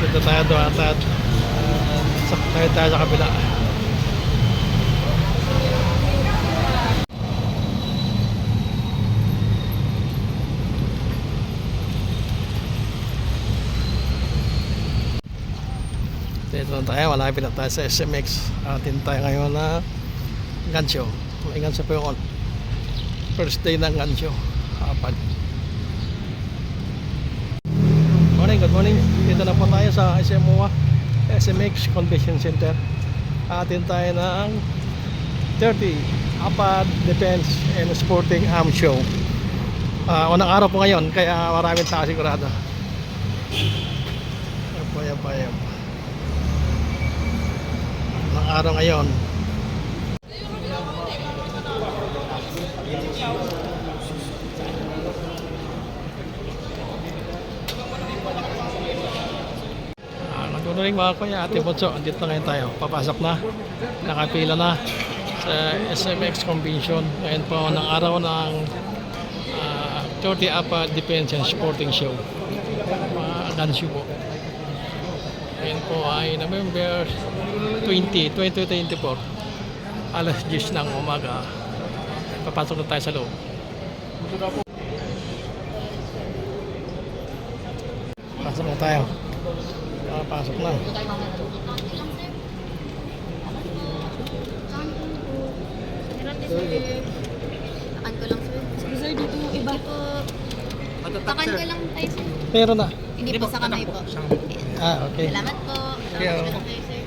Dito tayo doon at tayo sa kabila. Dito na tayo, malapit na tayo sa SMX. Atin tayo ngayon na gun show. May gun show po yung first day ng gun show. Hapad. Good morning. Dito na po tayo sa SMX Convention Center. Atin tayo ng 30 Hapad Defense and Sporting Arms Show. Unang araw po ngayon, kaya maraming tao sigurado. Yan po. Unang araw ngayon. Ring mga kuya, Ate Bunso, andito na ngayon tayo. Papasok na, nakapila na sa SMX Convention. Ngayon po ng araw ng 30 Hapad Defense and Sporting Show. Gun show po. Ngayon po ay November 20, 2024. Alas 10 ng umaga. Papasok na tayo sa loob. Pasok na tayo. Pasok na. Takan ko lang sir. Sir, dito iba po. Takan ko lang tayo sir. Pero na. Hindi po sa kamay po. Okay. Salamat po. Okay, Salamat po sir.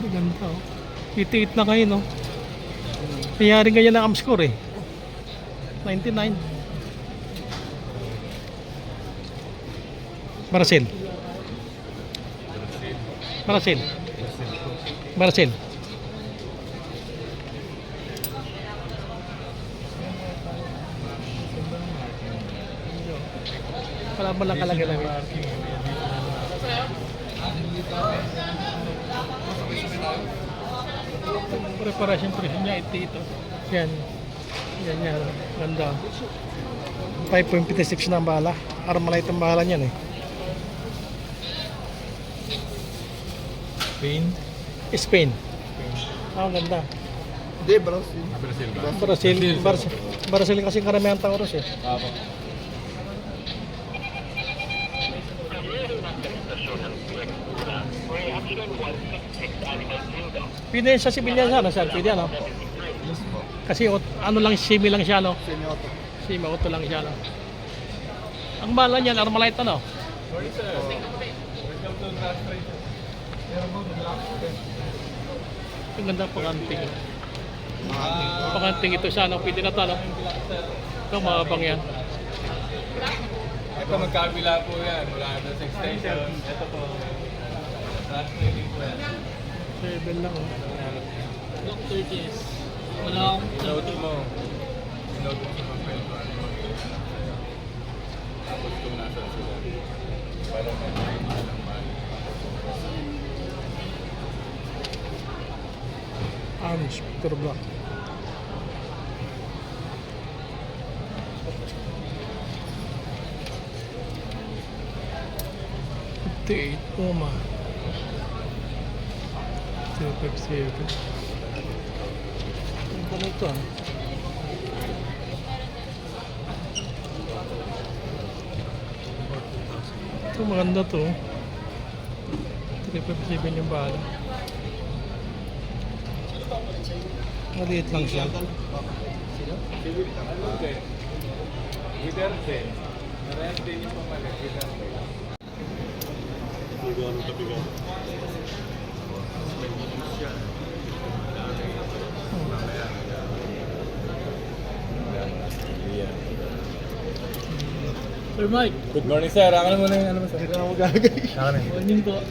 Ganda oh. 88 na kayo no. Nangyari ganyan ang score eh. 99. Brazil. Wala ba lang kalagay lang. Preparation niya ito. Yan. Ganda. 5.56 na ang bala. Armalite ang bala niyan eh. Spain. Ganda. Hindi, Brazil kasi karamihan Taurus eh. Pwede sa civilian sana sir, pwede ano? Kasi ano lang, semi lang siya no? Semi-auto lang siya no? Ang bala niyan, Armalite ano? Sorry sir. Welcome to Translation. Ang ganda pakanting. Pakanting ito siya no? Pwede na ito no? Ito maabang yan. Ito magkabila po yan. Mula na sa extension. Ito po. Translating po yan. 7 lang oh. Look 30s. Wala akong Note mo. Note mo sa papel. Tapos kung nasa sila. Para may lang mali. Inspector Black. Puma 257. Ano ito ah? Ito maganda to. 357 yung bala. Maliit lang siya. Duterte. Narente yung pamalit. Duterte. Sir Mike. Good morning sir. Akin na muna yung ano mo sir. Hindi na mo gagay. Akin na. Morning po.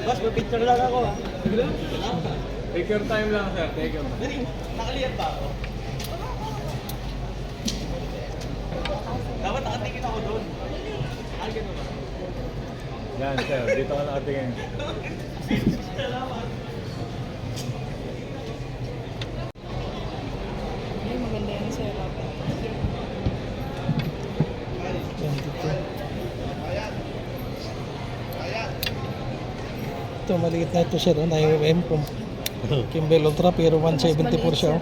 Boss, may picture lang ako ah. Take your time lang, sir. Take your time. Yan, sir. Dito ka nakatingin. Ay, maganda yan sa Europe. 22. Ito, maliit na ito sir, 9mm pong Kimball Ultra pero 174 siya.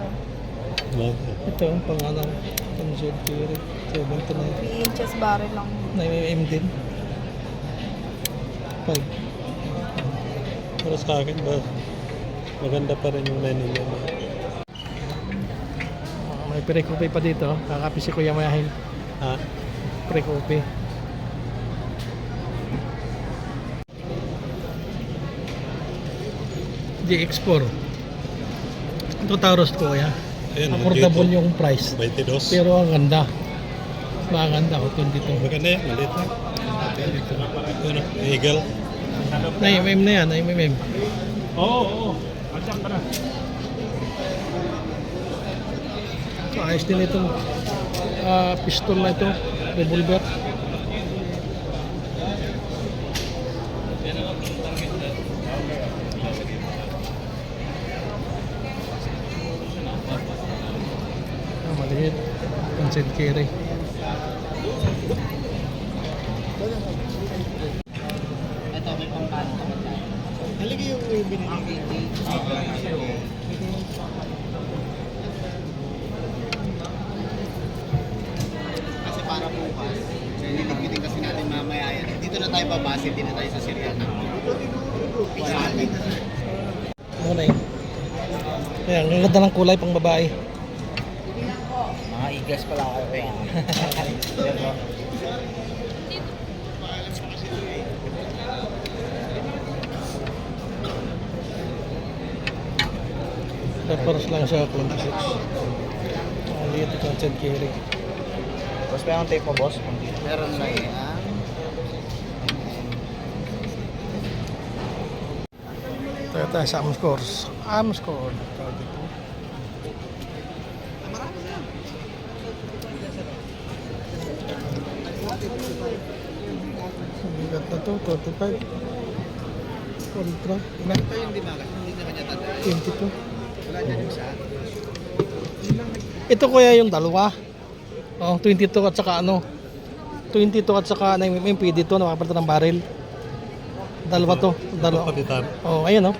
Ito, ang pangalan. Concept Theory, 79. 3 inches barrel lang. 9mm din. 5. Para sa akin ba, maganda pa rin yung 9mm. May pre-copy pa dito. Kakapi si Kuya Mayahin. Ha? Pre-copy. GX4. Ito Taurus ko Kuya. Ayan, Affordable dito. yung price. 22. Pero ang ganda. Maganda ko 22. Maganda yan, maliit na. Ano, Eagle. 9mm na yan, 9mm. Oo. Asak ka na. So, ayos din itong pistol na ito, revolver. Maliit. Concealed carry. Kasi para bukas, so nililigpitin kasi natin mamaya yan. Dito na tayo babase, hindi na tayo sa serial na. Ano na yun? Kaya, ang ganda ng kulay pang babae. Mga igas pala kayo kaya. Reference lang sa 26. Ang liit ito ang concealed carry. Boss, may ang tape mo, boss? Meron na yan. Tayo tayo sa Amscores. Amscore. Tawag dito. Bigat na to, 35. Ultra. Ilan? Ito yung dimagas, hindi naman niya tatay. 22. Wala dyan yung isa. Ito kuya yung dalawa. Oh, 22 at saka ano. 22 at saka 9mm pwede ito na makapalitan ng barrel. Dalawa to. Dalawa. Palitan. Oh, ayan oh.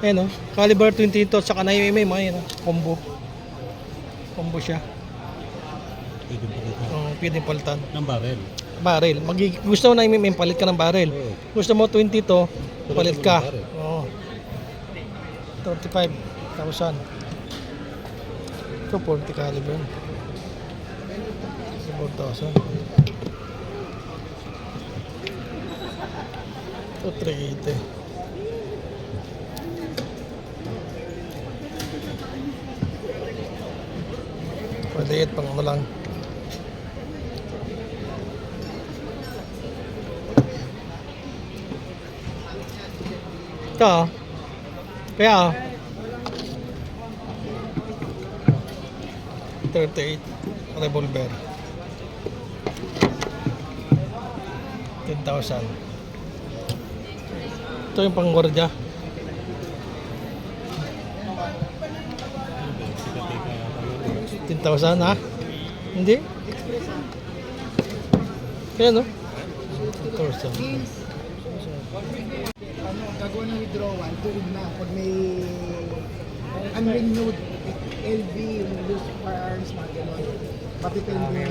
Ayan oh. Caliber 22 at saka 9mm. Ayan oh. Combo. Combo siya. Pwede palitan. Oh, pwede palitan. Ng barrel. Barrel. Gusto mo 9mm, palit ka ng barrel. Oo. Gusto mo 22, palit ka. Barrel. Oo. 35,000. Ito 40 caliber. 4,000. Ito 380. Maliit pang ano lang. Ito oh. Kaya oh. 38 revolver. 10,000. Ito yung pang-gwardiya. Sikat 10,000 ha? Hindi? Kaya no? 10,000. Gagawa ng withdrawal, tuwid na pag may unrenewed LV, loose firearms, mga gano'n. Patipende.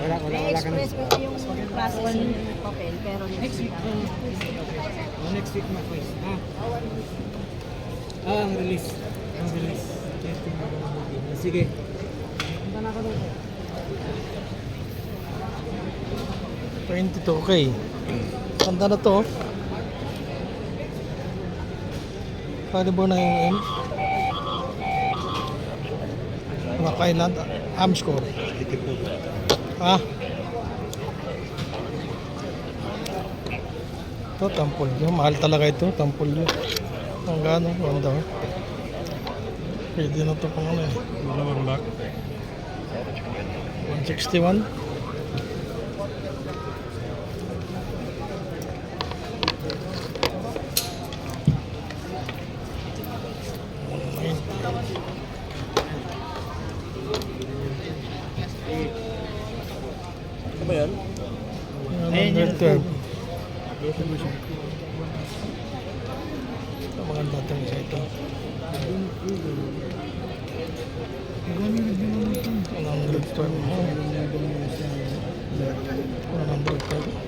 Express ko yung processing papel, pero next week. Next week na quiz. Ang release. Ang release. Sige. Punta na ako doon. 22k. Ganda na to. Caliber 9mm. Mga kailan? Amscore. Ha? Ito, tampol nyo. Mahal talaga ito, tampol nyo. Magkano? Ganda oh. Pwede na ito pang ano eh. Malamang lock. 161. Ano ba yan? Number 12. Ito maganda ito isa ito. Number 12. 112.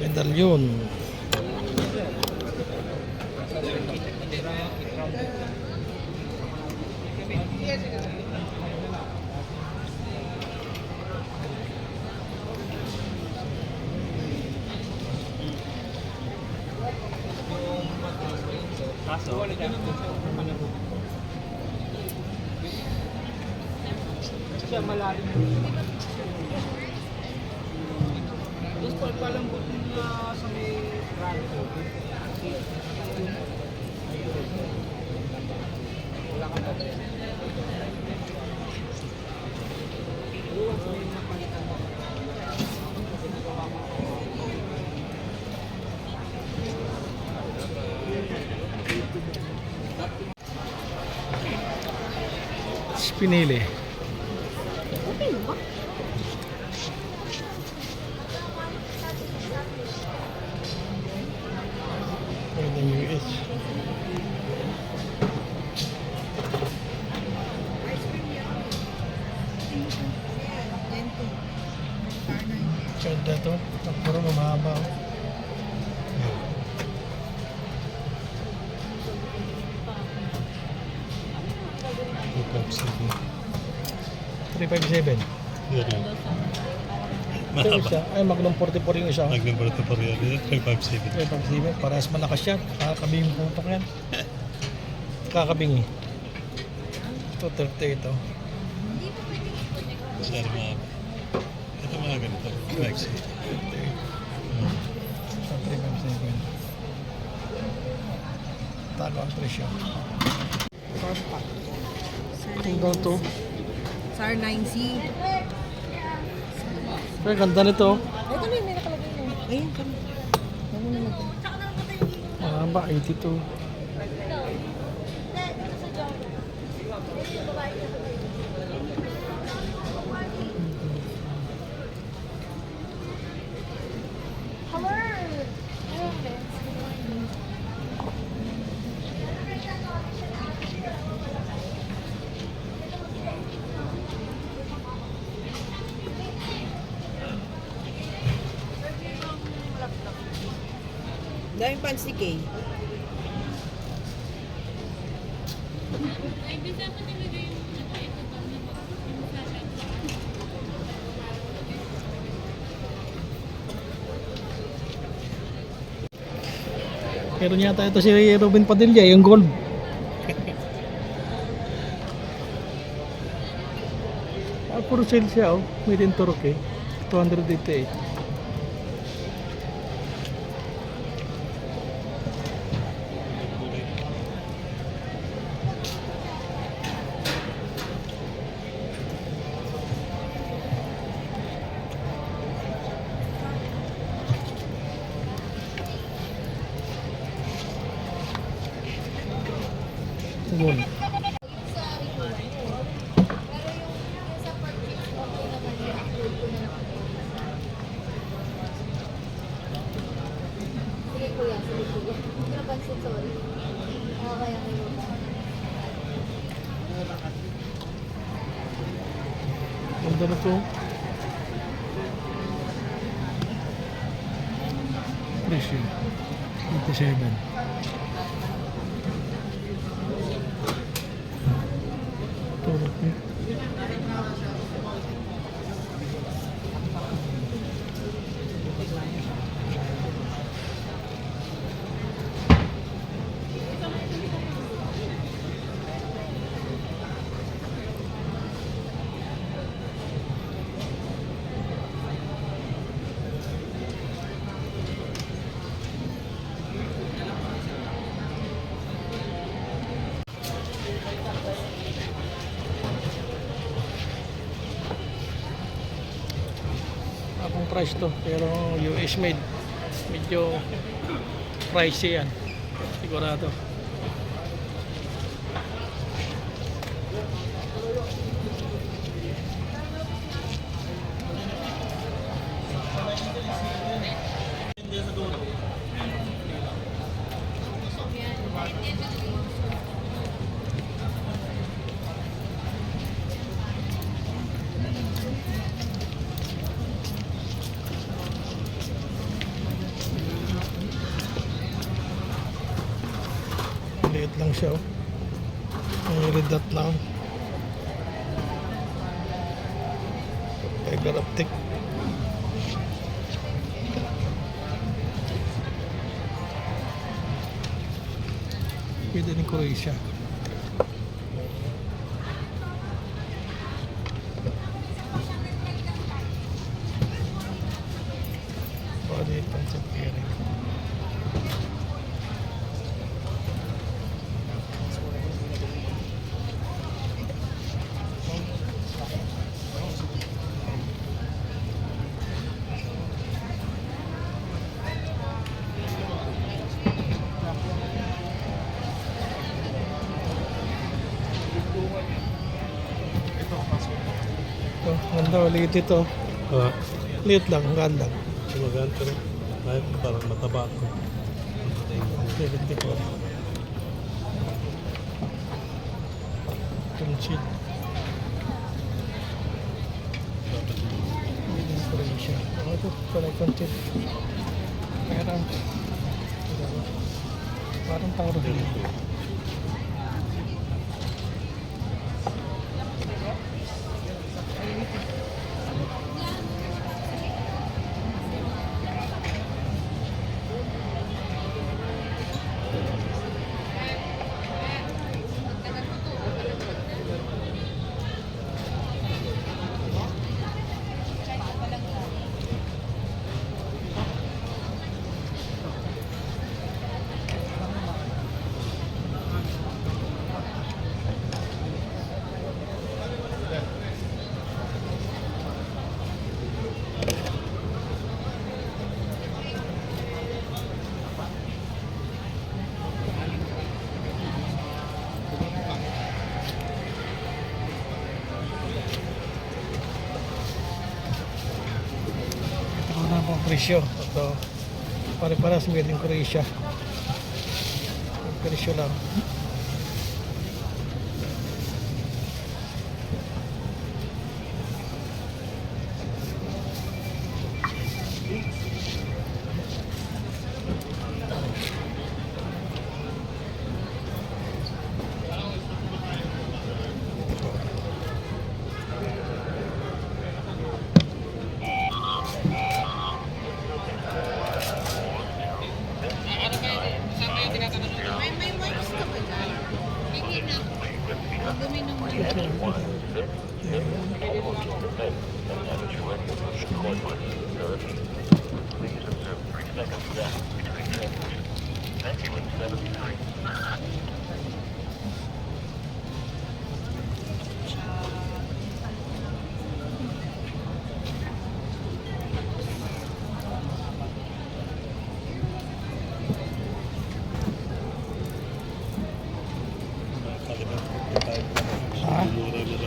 Medalyon. Pinili. Made in US. Ganda to. Puro mahaba. 357. Yan yan. Ito Mahaba. isa. Ay, Magnum 44 yung isa. Magnum Porto pa rin yan. 357. 357. Parehas malakas yan. Kakabing yung putok yan. Kakabing eh. Ito 30 ito. Masyado mahaba. Ito mga ganito. Flexi. Ito 357. Talo ang presyo. Ang daw to. SAR 9C. Pero ganda nito. Ito na yung may nakalagay na. Ayun, kami. Ano na natin? Mahaba, 82. Daming pants ni Kay. Pero yata ito si Robin Padilla, yung gold. Puro sale siya, oh. Made in Turkey. 288. Gold. Sige kuya, sige kuya. Hindi na pansin, sorry. Okay, okay. Ganda na to. Presyo. 87. Turkey. price to. Pero US made. Medyo pricey yan. Sigurado. Liit lang siya, oh. May red dot lang. Fiber optic. Pwede rin Croatia. Body concept carry. Ito, ganda ulit ito. Ah, Liit lang, ganda. maganda rin. Ay, parang mataba ko. 74. Full sheet. Made in Croatia. Ito, pala konti. Parang tawag din. Ito na po ang presyo. Ito, pare-paras made in Croatia. Ang presyo lang. Ha?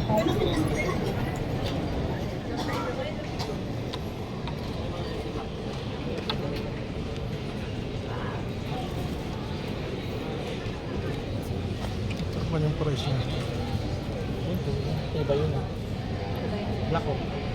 Ito pa yung price niya. Iba yun. Black oh.